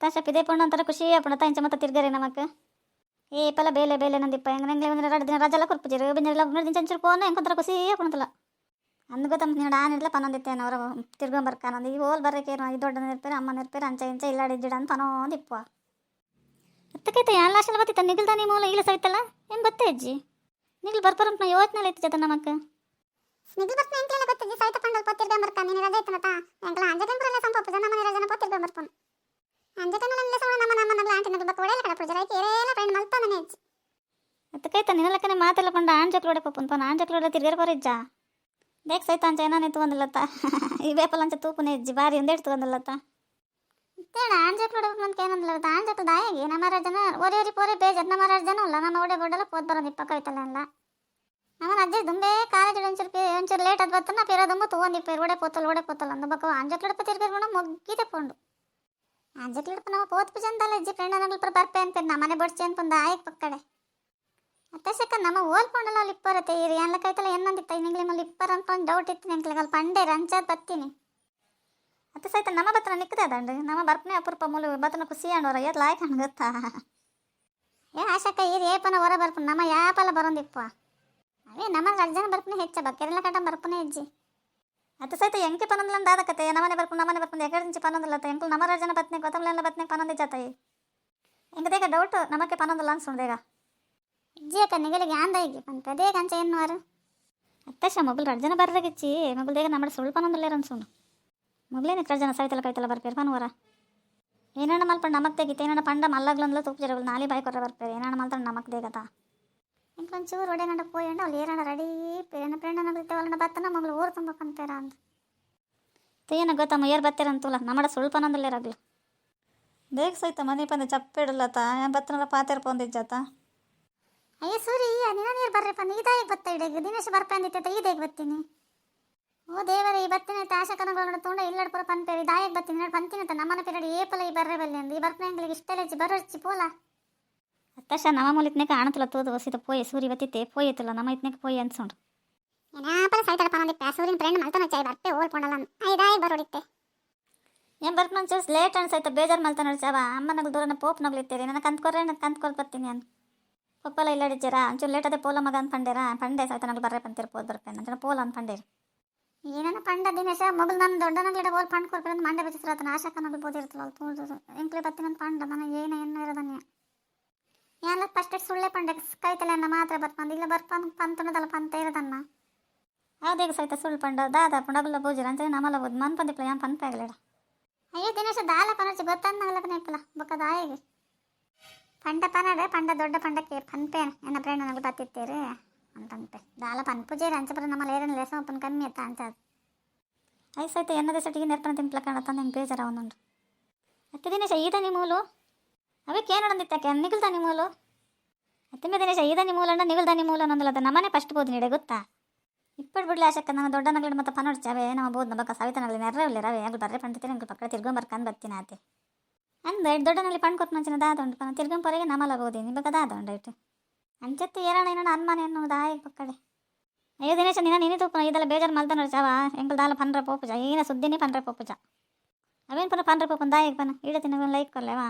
ತಾಶಪ್ ಇದೇ ಪುಣ್ಣ ಅಂತಾರೆ ಖುಷಿ ಪುಣ್ಣ ತಾಂಚ ಮತ್ತೆ ತಿರ್ಗರೆ ನಮಕ್ಕೆ ಏ ಪಲ ಬೇಲೆ ಬೇಲೆ ನಂದಿಪ್ಪ ಹೆಂಗೆ ನಂಗೆ ಒಂದು 2 ದಿನ ರಜೆಲ್ಲ ಕೊರ್ಪಿಜಿರು ಬಿಂದಿರಲ್ಲ 3 ದಿನ ಚಂಚರು ಕೋನ ಹೆಂಗೆ ಖುಷಿ ಪುಣ್ಣತಲ್ಲ ಅಂದು ತಮ್ಮ ನೀಡು ಆನಿರ್ಲ ಪನ್ನೊಂದಿತ್ತೇನೆ ಅವರ ತಿರ್ಗೊಂಬರ್ಕಾನಂದು ಈ ಹೋಲ್ ಬರೋಕೇನು ಈ ದೊಡ್ಡ ನಿರ್ಪೇರು ಅಮ್ಮ ನಿರ್ಪೇರು ಅಂಚ ಇಂಚ ಇಲ್ಲಾಡಿದ್ದಿಡ ಅಂತ ಪನೋಂದಿಪ್ಪ ಅತ್ತಕೈತೆ ಯಾವ ಲಾಸ್ಟಲ್ಲಿ ಬತ್ತಿತ್ತ ನಿಗಿಲ್ದ ನೀ ಮೂಲ ಇಲ್ಲ ಸವಿತಲ್ಲ ಹೆಂಗೆ ಗೊತ್ತೇ ಅಜ್ಜಿ ನಿಗಿಲ್ ಬರ್ಬರಂತ ಯೋಚನೆ ಐತಿ ಜತ ನಮಕ್ಕೆ ನಿಗಿಲ್ ಬರ್ತಾನೆ ಎಂಕ್ಲೆಲ್ಲ ಗೊತ್ತಿದ್ದಿ ಸವಿತ ಪಂಡಲ್ ಪತ್ತಿರ್ಗೊಂಬರ್ಕ ನೀನು ರಜೆ ಇತ್ತನತ ಎಂಕ್ಲ ಅಂಜಕಂಕರೆಲ್ಲ ಸಂಪೋಪ ಜನ ಮನೆ ರಜನ ಪತ್ತಿರ್ಗೊಂಬರ್ಪನು ಅಂಜಕನಲ್ಲ ಸೋಣ ನಮ್ಮ ಆಂಟಿನ ಬಕ್ಕ ಒಡೆಯಲ್ಲ ಕಡ ಪ್ರಜರ ಐತಿ ಏರೆಲ್ಲ ಫ್ರೆಂಡ್ ಮಲ್ತಾನೆ ಅಜ್ಜಿ ಅತ್ತಕೈತೆ ನಿನ್ನಲಕ್ಕನೆ ಮಾತೆಲ್ಲ ಪಂಡ ಆಂಜಕ್ಲೋಡೆ ಪಪ್ಪನ್ ಆಂಜಕ್ಲೋಡೆ ತಿರ್ಗೇರ್ ಬರಿಜ್ಜ ದೇख ಸೈತ ಅಂಚ ಏನಾನೆ ತಗೊಂದಿಲ್ಲತ್ತ ಈ ಬೇಪಲ್ ಅಂಚ ತೂಪುನೆ ಇಜ್ಜಿ ಬಾರಿ ಒಂದೇಟ್ ತಗೊಂದಿಲ್ಲತ್ತ ತೇಡ ಆಂಜಕ್ಲೋಡೆ ಮಂತ್ ಏನಂದಿಲ್ಲ ಆಂಜಕ್ಲ ದಾಯಗೆ ನಮ್ಮ ಜನ ಒರಿ ಪೋರೆ ಬೇಜ್ ನಮ್ಮ ಜನ ಅಲ್ಲ ನಮ್ಮ ಒಡೆ ಬೊಡಲ್ಲ ಪೋದ್ ಬರೋದು ಇಪ್ಪ ಕವಿತಲ್ಲ ಅಲ್ಲ ನಮ್ಮ ಅಜ್ಜಿ ದುಂಬೆ ಕಾಲೇಜ್ ಒಂಚೂರು ಲೇಟ್ ಆದ್ ಬರ್ತನ ಪೇರ ದುಂಬ ತಗೊಂದಿಪ್ಪ ಒಡೆ ಪೋತಲ್ ಅಂದ ಬಕ್ಕ ಆಂಜಕ್ಲೋಡೆ ತಿರ್ಗೇರ್ ಮುಗ್ಗಿದೆ ಪೋಂಡು ಆಂಜಕ್ಲೋಡೆ ನಮ್ಮ ಪೋತ್ ಪಿಜಂದಲ್ಲ ಇಜ್ಜಿ ಫ್ರೆಂಡ್ ನಗಲ್ ಬರ್ಪೆ ಅನ್ಪೇರ್ ನಮ್ಮನೆ ಬಡ್ಚಿ ಅನ್ಪಂದ ಆಯಕ್ ಪಕ್ಕಡೆ ಅತ್ತಸಕ್ಕ ನಮ್ಮ ಓಲ್ಕೊಂಡಲ್ಲ ಅಲ್ಲಿ ಇಪ್ಪರತ್ತೆ ಇರಿ ಎಲ್ಲ ಕೈತಲ್ಲ ಏನಂದಿತ್ತ ನಿಂಗ್ಲಿ ಮಲ್ಲಿ ಇಪ್ಪರ ಅನ್ಕೊಂಡು ಡೌಟ್ ಇತ್ತು ನಿಂಗ್ಲಿಗಲ್ಲಿ ಪಂಡೆ ರಂಚಾದ್ ಬತ್ತೀನಿ ಅತ್ತ ಸಹಿತ ನಮ್ಮ ಬತ್ತನ ನಿಕ್ಕದೆ ಅದಂಡ್ರಿ ನಮ್ಮ ಬರ್ಪನೆ ಅಪರೂಪ ಮೂಲ ಬತ್ತನ ಖುಷಿ ಅಂಡೋರ ಏತ್ ಲಾಯ್ಕ್ ಹಣ್ಣು ಗೊತ್ತಾ ಏ ಆಶಕ್ಕ ಇರಿ ಏಪನ ಹೊರ ಬರ್ಪನ ನಮ್ಮ ಯಾಪಲ್ಲ ಬರೋಂದಿಪ್ಪ ಅವೇ ನಮ್ಮ ರಜನ ಬರ್ಪನೆ ಹೆಚ್ಚ ಬಕ್ಕೆರೆಲ್ಲ ಕಟ ಬರ್ಪನೆ ಹೆಜ್ಜಿ ಅತ್ತ ಸಹಿತ ಎಂಕೆ ಪನೊಂದಿಲ್ಲ ಆದಕತೆ ನಮ್ಮನೆ ಬರ್ಪನೆ ಎಕಡೆ ಪನೊಂದಿಲ್ಲತ್ತ ಎಂಕ್ಲು ನಮ್ಮ ರಜನ ಬತ್ನೆ ಕೊತ್ತಂಬಲೆಲ್ಲ ಬತ್ನೆ ಪನೊಂದಿ ಜತಾಯಿ ಎಂಕದೇಗ ಡೌಟ್ ನಮಕ್ಕೆ ಪನೊಂದಿಲ್ಲ ಅನ್ಸುಂಡೇಗ ಇಜ್ಜಿಯಕ್ಕ ನಿಗಲಿಗೆ ಆಂದಾಯಿಗೆ ಪಂತ ದೇಗ ಅಂಚ ಎನ್ನುವರು ಅತ್ತಶ ಮೊಬೈಲ್ ರಡ್ಜನ ಬರ್ದಾಗಿಚ್ಚಿ ಮೊಬೈಲ್ ದೇಗ ನಮ್ಮ ಸ್ವಲ್ಪ ಪನೊಂದಿಲ್ಲ ಅನ್ಸುಂಡು ಮೊಬೈಲೇನೆ ರಡ್ಜನ ಸವಿತಲ್ಲ ಕೈತಲ್ಲ ಬರ್ಪೇರು ಪನ್ವರ ಏನಣ್ಣ ಮಲ್ಪಂಡು ನಮಕ್ ತೆಗಿತೆ ಏನಣ್ಣ ಪಂಡ ಮಲ್ಲಗ್ಲಂದ್ಲ ತೂಪ್ಜಿರಬಲ್ ನಾಲಿ ಬಾಯಿ ಕೊರ ಬರ್ಪೇರು ಏನಣ್ಣ ಮಲ್ತಂಡು ನಮಕ್ ದೇಗತ ಇಂಕೊಂಚೂರು ಒಡೆ ಗಂಡ ಪೋಯಂಡು ಅವ್ಳು ಏರಣ್ಣ ರೆಡಿ ಪೇರಣ್ಣ ಪ್ರೇರಣ್ಣ ಬತ್ತನ ಮಗಳು ಊರು ತುಂಬ ಪಂಪೇರ ಅಂದ ತೇನ ಗೊತ್ತಮ್ಮ ಏರ್ ಬತ್ತೇರಂತೂಲ ನಮ್ಮಡ ಸ್ವಲ್ಪ ಪನೊಂದಿಲ್ಲ ಇರಾಗ್ಲು ದೇಗ ಸಹಿತ ಮನೆ ಪಂದೆ ಚಪ್ಪಿಡಲತ್ತ ಬತ್ತನಲ್ಲ ಪಾತೆರ್ ಪೊಂದಿಜ್ಜಾತ ಅಯ್ಯ ಸೂರಿ ನಿನ್ನ ನೀರು ಬರ್ರಪ್ಪ ನೀದಾಯಿಗೆ ಬತ್ತ ಇಡೀಗ ದಿನೇಶ್ ಬರ್ಪೆ ಅಂದಿತ್ತೆ ಈದೇಗೆ ಬರ್ತೀನಿ ಓ ದೇವರೇ ಈ ಬತ್ತಿನ ಆಶಕನಗಳು ತೊಂಡ ಇಲ್ಲಡ್ ಪುರ ಪನ್ಪೇರಿ ದಾಯಕ್ಕೆ ಬರ್ತೀನಿ ನೋಡಿ ಪಂತಿನತ್ತ ನಮ್ಮನ ಪೇರಡಿ ಏಪಲ ಈ ಬರ್ರೆ ಬಲ್ಲೆ ಅಂದು ಈ ಬರ್ಪನೆ ಅಂಗ್ಲಿಗೆ ಇಷ್ಟೆಲ್ಲ ಬರೋಚ್ಚಿ ಪೋಲ ಅತ್ತಶ ನಮ್ಮ ಮೂಲಿತ್ನೇಕ ಆಣತುಲ ತೋದು ವಸಿತ ಪೋಯೆ ಸೂರಿ ಬತ್ತಿತ್ತೆ ಪೋಯೆತುಲ ನಮ್ಮ ಇತ್ನೇಕ ಪೋಯೆ ಅನ್ಸೋಂಡು ಏನಾಪಲ ಸೈತಡ ಪನೊಂದಿಪ್ಪ ಸೂರಿನ ಫ್ರೆಂಡ್ ಮಲ್ತನ ಚಾಯ್ ಬರ್ಪೆ ಓಲ್ ಪೊಂಡಲ್ಲ ಐದಾಯಿ ಬರೋಡಿತ್ತೆ ಏನು ಬರ್ಪನ ಚೂಸ್ ಲೇಟ್ ಅನ್ಸೈತೆ ಬೇಜಾರು ಮಲ್ತಾನ ಚಾವ ಅಮ್ಮನಗಳು ದೂರನ ಪೋಪ್ ನಗ್ಲಿತ್ತೇರಿ ನನಗೆ ಕಂತ್ಕೊರ್ ಬರ್ತೀನಿ ನಾನು ಪಪ್ಪಲ್ಲ ಇಲ್ಲಾಡಿದ್ದೀರಾ ಒಂಚೂರು ಲೇಟ್ ಅದೇ ಪೋಲ ಮಗ ಅಂತ ಪಂಡೆ ಸಹಿತ ನಗಲು ಬರ್ರೆ ಪಂತಿರ್ ಪೋದ್ ಬರ್ಪೇನೆ ಅಂತ ಪೋಲ ಅಂತ ಪಂಡೇರಿ ಏನನ್ನ ಪಂಡ ದಿನೇಶ ಮೊಬೈಲ್ ನನ್ನ ದೊಡ್ಡ ನಗ್ಲಿಡ ಹೋಲ್ ಪಂಡ್ ಕೊಡ್ಕೊಂಡು ಮಂಡೆ ಬೆಚ್ಚಿಸ್ರತನ ಆಶಾಕ ನಗಲು ಬೋದಿರ್ತಲ್ಲ ತೋದು ಎಂಕ್ಲೆ ಬತ್ತಿನ ಪಂಡ ನನಗೆ ಏನು ಇರೋದನ್ಯ ಎಲ್ಲ ಫಸ್ಟ್ ಸುಳ್ಳೆ ಪಂಡೆ ಕೈತಲೆ ಅನ್ನ ಮಾತ್ರ ಬರ್ಪಂದು ಇಲ್ಲ ಬರ್ಪಂದು ಪಂತನದಲ್ಲ ಪಂತ ಇರೋದನ್ನ ಅದೇಗ ಸಹಿತ ಸುಳ್ಳು ಪಂಡ ದಾದ ಪುಂಡಬಲ್ಲ ಬೋಜಿರ ಅಂತ ನಮ್ಮಲ್ಲ ಬೋದು ಮನ್ ಪಂದಿಪ್ಲ ಏನು ಪಂಪ ಆಗಲಿಡ ಅಯ್ಯೋ ದಿನೇಶ ದಾಲ ಪನರ್ಚಿ ಗೊತ್ತಂದಾಗಲ್ಲ ಪನೇಪಲ್ಲ ಬೊಕ್ಕ ದಾಯಿಗೆ ಪಂಡ ಪನಡೆ ಪಂಡ ದೊಡ್ಡ ಪಂಡಕ್ಕೆ ಪನ್ಪೇನ ಎನ್ನ ಪ್ರೇಣ ನಗಲು ಬತ್ತಿತ್ತೇರಿ ಅಂತಂತೆ ದಾಲ ಪನ್ಪುಜೇರಿ ಅಂಚಪುರ ನಮ್ಮ ಲೇರನ ಲೆಸ ಒಪ್ಪನ ಕಮ್ಮಿ ಅತ್ತ ಅಂತ ಐದು ಸಹಿತ ಎನ್ನದ ಸಟಿಗೆ ನೆರ್ಪನ ತಿಂಪ್ಲ ಕಾಣತ್ತ ನಂಗೆ ಬೇಜಾರ ಒಂದೊಂದು ಅತ್ತೆ ದಿನೇಶ ಈದ ನಿಮೂಲು ಅವಕ್ಕೆ ಏನು ನೋಡಂದಿತ್ತಕ್ಕೆ ನಿಗಲ್ದ ನಿಮೂಲು ಅತ್ತಿಂಬ ದಿನೇಶ ಈದ ನಿಮೂಲಂಡ ನಿಗಲ್ದ ನಿಮೂಲು ಅನ್ನೋದಲ್ಲ ನಮ್ಮನೆ ಫಸ್ಟ್ ಬೋದು ನೀಡೆ ಗೊತ್ತಾ ಇಪ್ಪಡು ಬಿಡ್ಲಿ ಆಶಕ್ಕ ನನ್ನ ದೊಡ್ಡ ನಗಲು ಮತ್ತೆ ಪನೋಡ್ಚಾವೆ ನಮ್ಮ ಬೋದು ಬಕ್ಕ ಸವಿತ ನಗಲಿ ನೆರ್ರವಿಲ್ಲ ರವೆ ಅಂಗಲು ಬರ್ರೆ ಪಂಡ್ತೀನಿ ಅಂಗಲು ಪಕ್ಕ ತಿರ್ಗೊಂಬರ್ಕಂದು ಬರ್ತೀನಿ ಆತೆ ಅಂದ ದೊಡ್ಡನಲ್ಲಿ ಪಂಡ್ ಕೊಟ್ಟು ಮಂಚಿನ ದಾದೊಂಡು ಪನ ತಿರ್ಗಂಪೊರೆಗೆ ನಮಲ ಬೋದೀನಿ ಇವಾಗ ದಾದೊಂಡು ಇಟ್ಟು ಅಂಚತ್ತು ಏರಣ ಏನೋ ಅನ್ಮಾನೆ ಅನ್ನೋ ದಾಯಿಗೆ ಪಕ್ಕಡೆ ಅಯ್ಯೋ ದಿನೇಶ ನೀನು ತೂಪನ ಇದೆಲ್ಲ ಬೇಜಾರು ಮಲ್ತಾನ ಚಾವ ಎಂಕಲ್ ದಾಲ ಪನ್ರ ಪೋಪುಜ ಏನ ಸುದ್ದಿನಿ ಪನ್ರ ಪೋಪುಜ ಅವೇನು ಪನ ಪನ್ರ ಪೋಪನ್ ದಾಯಿಗೆ ಪನ ಇಡತೀನಿ ಲೈಕ್ ಕೊರ್ಲೇವಾ